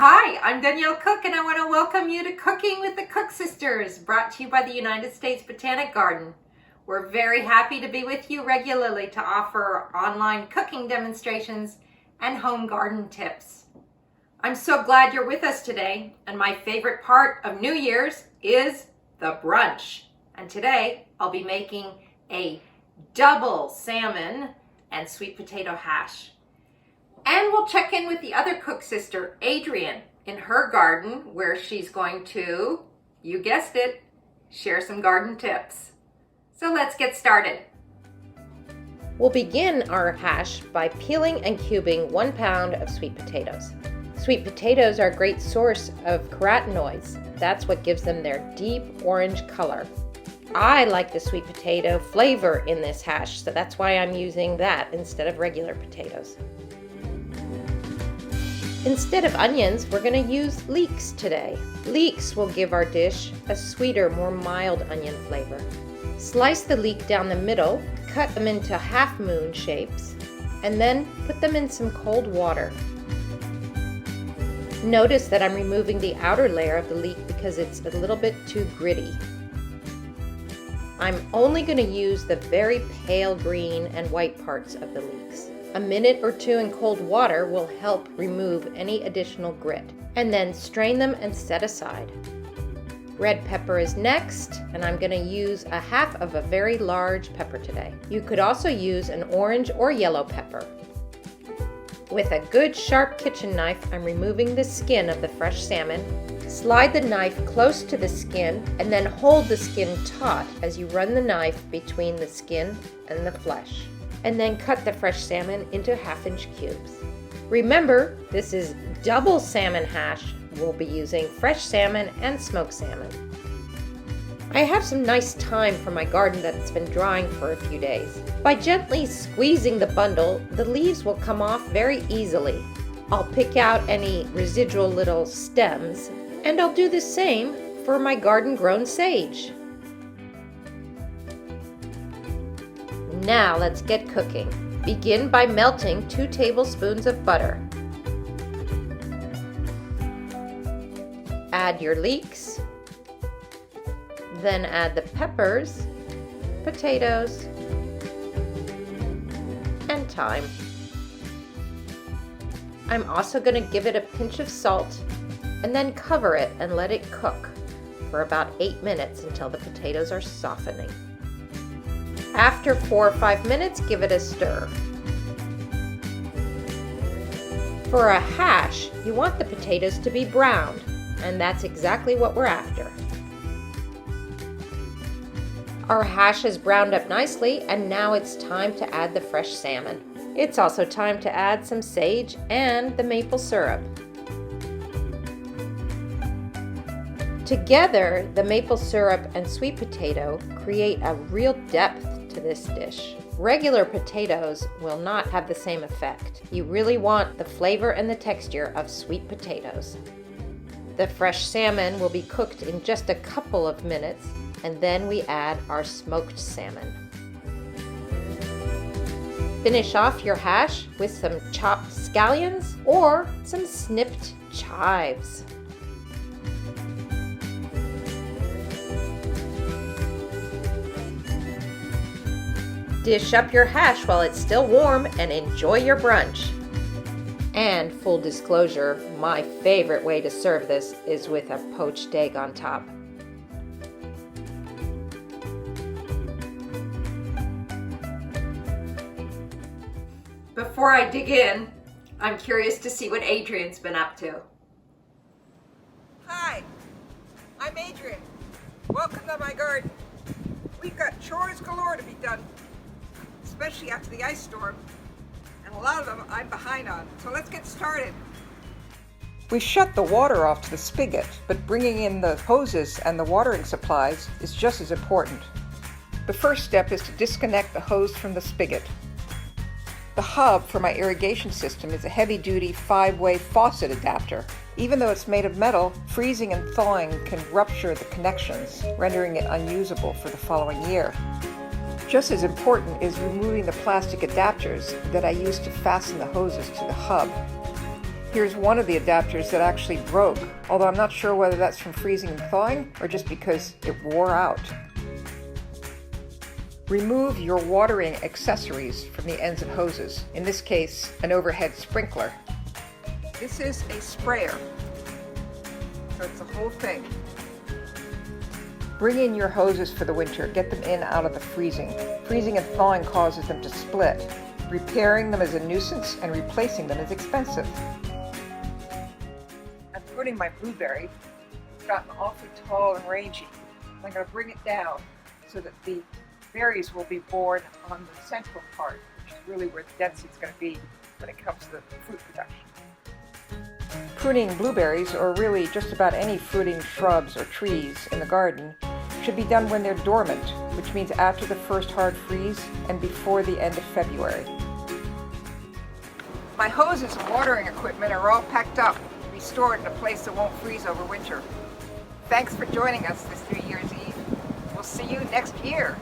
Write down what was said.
Hi, I'm Danielle Cook and I want to welcome you to Cooking with the Cook Sisters, brought to you by the United States Botanic Garden. We're very happy to be with you regularly to offer online cooking demonstrations and home garden tips. I'm so glad you're with us today, and my favorite part of New Year's is the brunch. And today I'll be making a double salmon and sweet potato hash. And we'll check in with the other cook sister, Adrienne, in her garden, where she's going to, you guessed it, share some garden tips. So let's get started. We'll begin our hash by peeling and cubing 1 pound of sweet potatoes. Sweet potatoes are a great source of carotenoids. That's what gives them their deep orange color. I like the sweet potato flavor in this hash, so that's why I'm using that instead of regular potatoes. Instead of onions, we're going to use leeks today. Leeks will give our dish a sweeter, more mild onion flavor. Slice the leek down the middle, cut them into half moon shapes, and then put them in some cold water. Notice that I'm removing the outer layer of the leek because it's a little bit too gritty. I'm only going to use the very pale green and white parts of the leeks. A minute or two in cold water will help remove any additional grit, and then strain them and set aside. Red pepper is next, and I'm going to use a half of a very large pepper today. You could also use an orange or yellow pepper. With a good sharp kitchen knife, I'm removing the skin of the fresh salmon. Slide the knife close to the skin and then hold the skin taut as you run the knife between the skin and the flesh. And then cut the fresh salmon into 1/2-inch cubes. Remember, this is double salmon hash. We'll be using fresh salmon and smoked salmon. I have some nice thyme from my garden that's been drying for a few days. By gently squeezing the bundle, the leaves will come off very easily. I'll pick out any residual little stems, and I'll do the same for my garden-grown sage. Now let's get cooking. Begin by melting 2 tablespoons of butter. Add your leeks. Then add the peppers, potatoes, and thyme. I'm also going to give it a pinch of salt and then cover it and let it cook for about 8 minutes until the potatoes are softening. After 4 or 5 minutes, give it a stir. For a hash, you want the potatoes to be browned, and that's exactly what we're after. Our hash is browned up nicely, and now it's time to add the fresh salmon. It's also time to add some sage and the maple syrup. Together, the maple syrup and sweet potato create a real depth to this dish. Regular potatoes will not have the same effect. You really want the flavor and the texture of sweet potatoes. The fresh salmon will be cooked in just a couple of minutes, and then we add our smoked salmon. Finish off your hash with some chopped scallions or some snipped chives. Dish up your hash while it's still warm and enjoy your brunch. And full disclosure, my favorite way to serve this is with a poached egg on top. Before I dig in, I'm curious to see what Adrienne's been up to. Hi, I'm Adrienne. Welcome to my garden. We've got chores galore to be done, especially after the ice storm, and a lot of them I'm behind on, so let's get started. We shut the water off to the spigot, but bringing in the hoses and the watering supplies is just as important. The first step is to disconnect the hose from the spigot. The hub for my irrigation system is a heavy-duty 5-way faucet adapter. Even though it's made of metal, freezing and thawing can rupture the connections, rendering it unusable for the following year. Just as important is removing the plastic adapters that I use to fasten the hoses to the hub. Here's one of the adapters that actually broke, although I'm not sure whether that's from freezing and thawing or just because it wore out. Remove your watering accessories from the ends of hoses, in this case, an overhead sprinkler. This is a sprayer, so it's the whole thing. Bring in your hoses for the winter. Get them in out of the freezing. Freezing and thawing causes them to split. Repairing them is a nuisance and replacing them is expensive. I'm pruning my blueberry. It's gotten awfully tall and rangy. I'm going to bring it down so that the berries will be born on the central part, which is really where the density is going to be when it comes to the fruit production. Pruning blueberries, or really just about any fruiting shrubs or trees in the garden, should be done when they're dormant, which means after the first hard freeze and before the end of February. My hoses and watering equipment are all packed up, to be stored in a place that won't freeze over winter. Thanks for joining us this New Year's Eve. We'll see you next year.